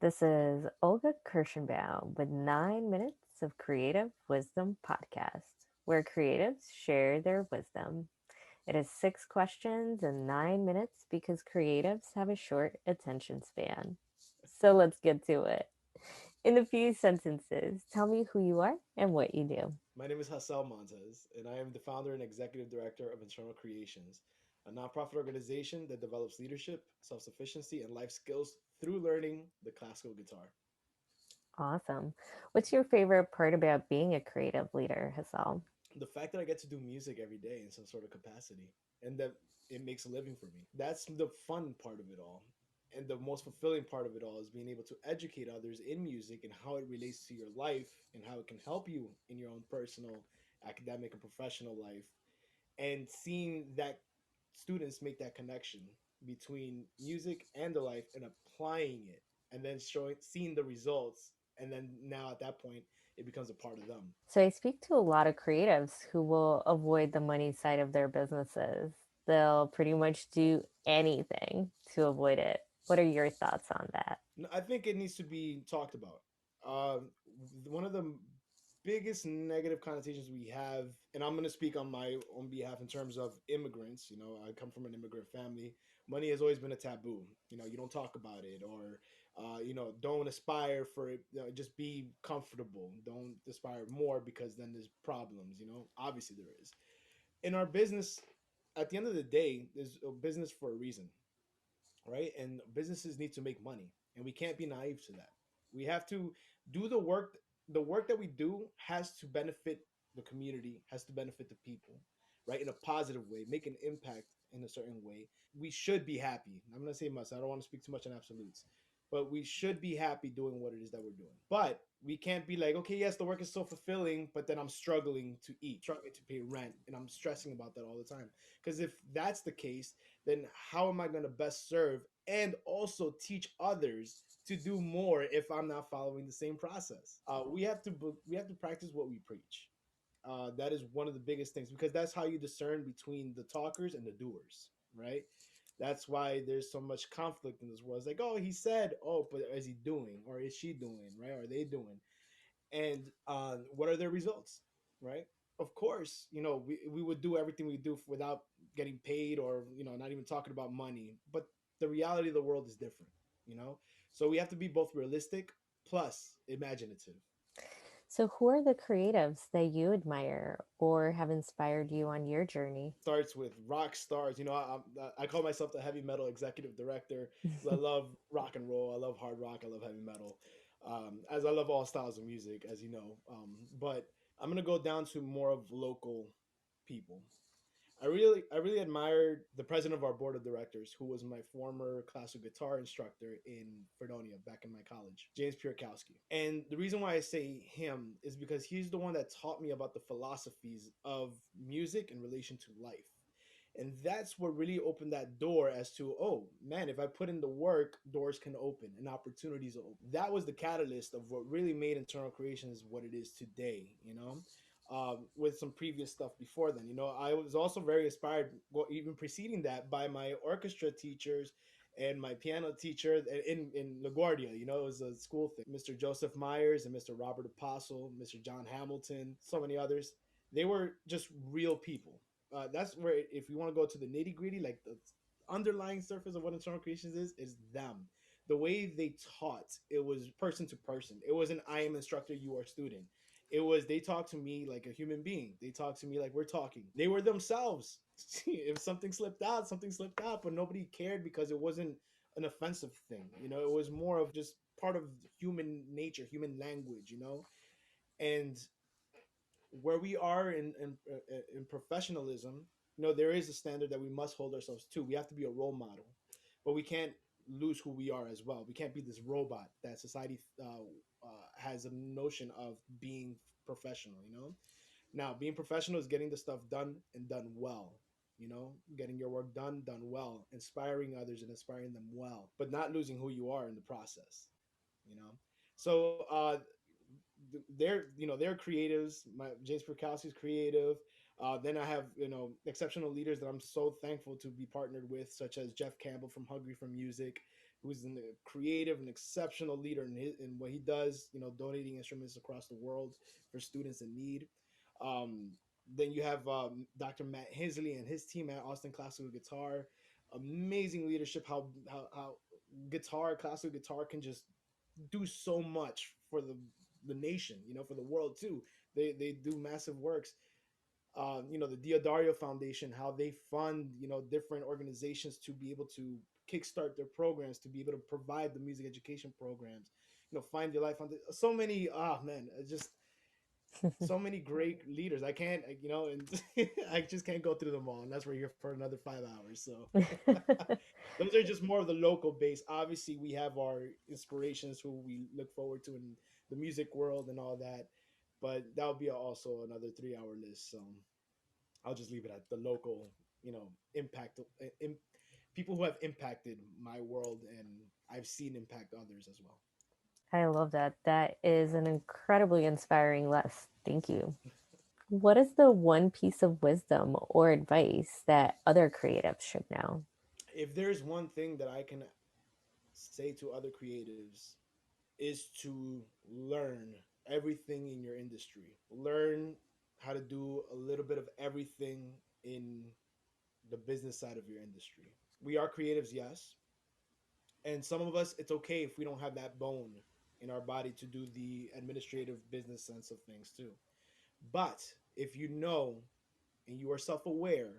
This is Olga Kirshenbaum with 9 minutes of Creative Wisdom Podcast, where creatives share their wisdom. It is 6 questions in 9 minutes because creatives have a short attention span. So let's get to it. In a few sentences, tell me who you are and what you do. My name is Jahzeel Montes, and I am the founder and executive director of Internal Creations, a nonprofit organization that develops leadership, self sufficiency, and life skills through learning the classical guitar. Awesome. What's your favorite part about being a creative leader, Hassel? The fact that I get to do music every day in some sort of capacity and that it makes a living for me. That's the fun part of it all. And the most fulfilling part of it all is being able to educate others in music and how it relates to your life and how it can help you in your own personal, academic, and professional life. And seeing that students make that connection between music and their life and applying it and then showing seeing the results, and then now at that point it becomes a part of them. So I speak to a lot of creatives who will avoid the money side of their businesses. They'll pretty much do anything to avoid it. What are your thoughts on that? I think it needs to be talked about. Um, One of the biggest negative connotations we have, and I'm going to speak on my own behalf in terms of immigrants. I come from an immigrant family. Money has always been a taboo. You don't talk about it, or don't aspire for it. Just be comfortable. Don't aspire more because then there's problems. Obviously there is. In our business, at the end of the day, there's a business for a reason, right? And businesses need to make money, and we can't be naive to that. We have to do the work. The work that we do has to benefit the community, has to benefit the people, right? In a positive way, make an impact in a certain way. We should be happy. I'm going to say must. I don't want to speak too much in absolutes, but we should be happy doing what it is that we're doing. But we can't be like, okay, yes, the work is so fulfilling, but then I'm struggling to eat, struggling to pay rent, and I'm stressing about that all the time. Because if that's the case, then how am I going to best serve and also teach others to do more if I'm not following the same process? We have to practice what we preach. That is one of the biggest things because that's how you discern between the talkers and the doers, right? That's why there's so much conflict in this world. It's like, oh, he said, oh, but is he doing, or is she doing, right? Are they doing? And what are their results, right? Of course, we would do everything we do without getting paid, or not even talking about money, but the reality of the world is different, you know so we have to be both realistic plus imaginative. So, who are the creatives that you admire or have inspired you on your journey? Starts with rock stars. I call myself the heavy metal executive director because I love rock and roll, I love hard rock, I love heavy metal, as I love all styles of music, as you know. But I'm gonna go down to more of local people. I really admired the president of our board of directors, who was my former classical guitar instructor in Fredonia back in my college, James Pierkowski. And the reason why I say him is because he's the one that taught me about the philosophies of music in relation to life. And that's what really opened that door as to, oh man, if I put in the work, doors can open and opportunities will open. That was the catalyst of what really made Internal Creations what it is today. With some previous stuff before then. I was also very inspired, well, even preceding that, by my orchestra teachers and my piano teacher in LaGuardia. It was a school thing. Mr. Joseph Myers and Mr. Robert Apostle, Mr. John Hamilton, so many others. They were just real people. That's where, if you want to go to the nitty gritty, like the underlying surface of what Internal Creations is them. The way they taught, it was person to person. It wasn't I am instructor, you are student. It was they talked to me like a human being. They talked to me like we're talking. They were themselves. If something slipped out, but nobody cared because it wasn't an offensive thing. It was more of just part of human nature, human language. And where we are in professionalism, there is a standard that we must hold ourselves to. We have to be a role model, but we can't lose who we are as well. We can't be this robot that society has a notion of being professional. Now, being professional is getting the stuff done and done well. Getting your work done well, inspiring others and inspiring them well, but not losing who you are in the process. You know, so they're creatives. James Perkowski's creative. Then I have exceptional leaders that I'm so thankful to be partnered with, such as Jeff Campbell from Hungry for Music, who's a creative and exceptional leader in what he does. Donating instruments across the world for students in need. Um, then you have Dr. Matt Hensley and his team at Austin Classical Guitar. Amazing leadership. How classical guitar can just do so much for the nation. For the world too. They do massive works. The Diodario Foundation, how they fund different organizations to be able to kickstart their programs, to be able to provide the music education programs. Find Your Life on so many. Ah, man, it's just so many great leaders. I can't, and I just can't go through them all. And that's we're here for another 5 hours. So those are just more of the local base. Obviously, we have our inspirations who we look forward to in the music world and all that. But that would be also another 3 hour list. So I'll just leave it at the local, impact, people who have impacted my world, and I've seen impact others as well. I love that. That is an incredibly inspiring list. Thank you. What is the one piece of wisdom or advice that other creatives should know? If there's one thing that I can say to other creatives is to learn everything in your industry. Learn how to do a little bit of everything in the business side of your industry. We are creatives, yes. And some of us, it's okay if we don't have that bone in our body to do the administrative business sense of things too. But if you know and you are self aware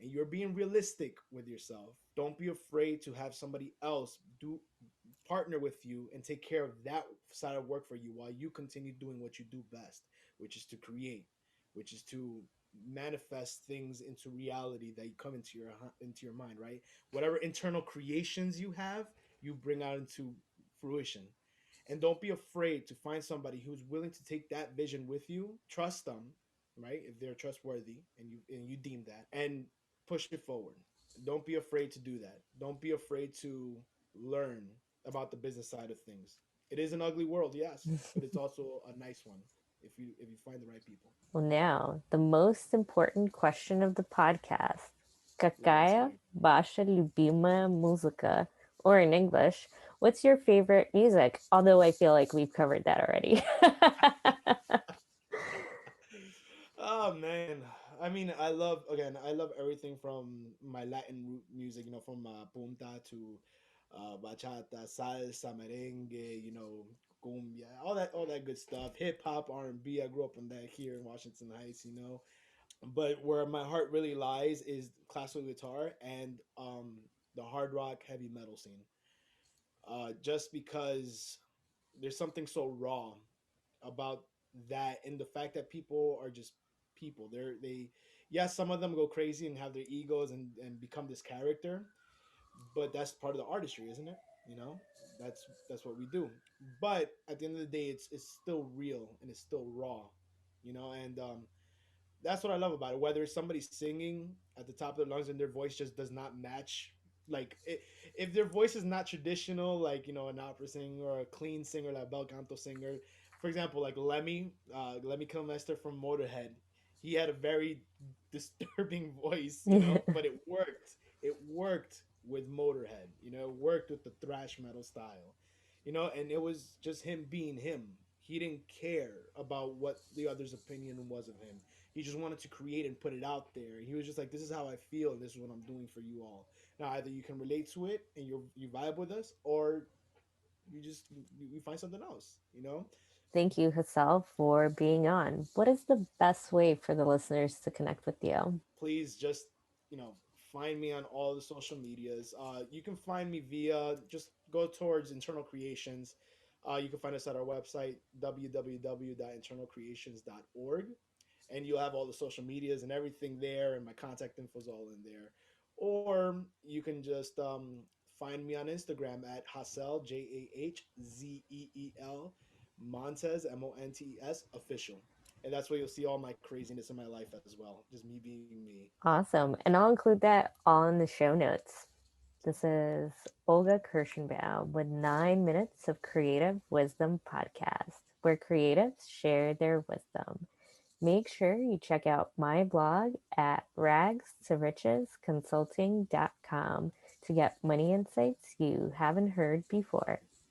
and you're being realistic with yourself, don't be afraid to have somebody else do partner with you and take care of that side of work for you while you continue doing what you do best, which is to create, which is to manifest things into reality that you come into your mind, right? Whatever internal creations you have, you bring out into fruition. And don't be afraid to find somebody who's willing to take that vision with you. Trust them, right? If they're trustworthy and you deem that, and push it forward. Don't be afraid to do that. Don't be afraid to learn about the business side of things. It is an ugly world, yes, but it's also a nice one if you find the right people. Well, now, the most important question of the podcast. Let's Какая hear. ваша любимая музыка? Or in English, what's your favorite music? Although I feel like we've covered that already. Oh man, I mean, I love everything from my Latin root music, from punta to bachata, salsa, merengue, cumbia, all that good stuff. Hip hop, R&B. I grew up on that here in Washington Heights. But where my heart really lies is classical guitar and the hard rock heavy metal scene. Just because there's something so raw about that, and the fact that people are just people. Yes, some of them go crazy and have their egos and become this character, but that's part of the artistry, isn't it? That's what we do. But at the end of the day, it's still real and it's still raw, and that's what I love about it. Whether it's somebody singing at the top of their lungs and their voice just does not match, if their voice is not traditional, like an opera singer or a clean singer, like bel canto singer, for example, like Lemmy Kilmister from Motorhead, he had a very disturbing voice, but it worked. It worked with Motorhead, it worked with the thrash metal style, and it was just him being him. He didn't care about what the other's opinion was of him. He just wanted to create and put it out there. He was just like, "This is how I feel, and this is what I'm doing for you all." Now, either you can relate to it and you vibe with us, or you find something else. Thank you, Hassel, for being on. What is the best way for the listeners to connect with you? Please just find me on all the social medias. You can find me via just go towards Internal Creations. You can find us at our website www.internalcreations.org, and you'll have all the social medias and everything there, and my contact info is all in there. Or you can just find me on Instagram at Hassel Jahzeel Montes Montes official, and that's where you'll see all my craziness in my life as well, just me being me. Awesome. And I'll include that all in the show notes. This is Olga Kirshenbaum with 9 Minutes of Creative Wisdom podcast, where creatives share their wisdom. Make sure you check out my blog at ragstorichesconsulting.com to get money insights you haven't heard before.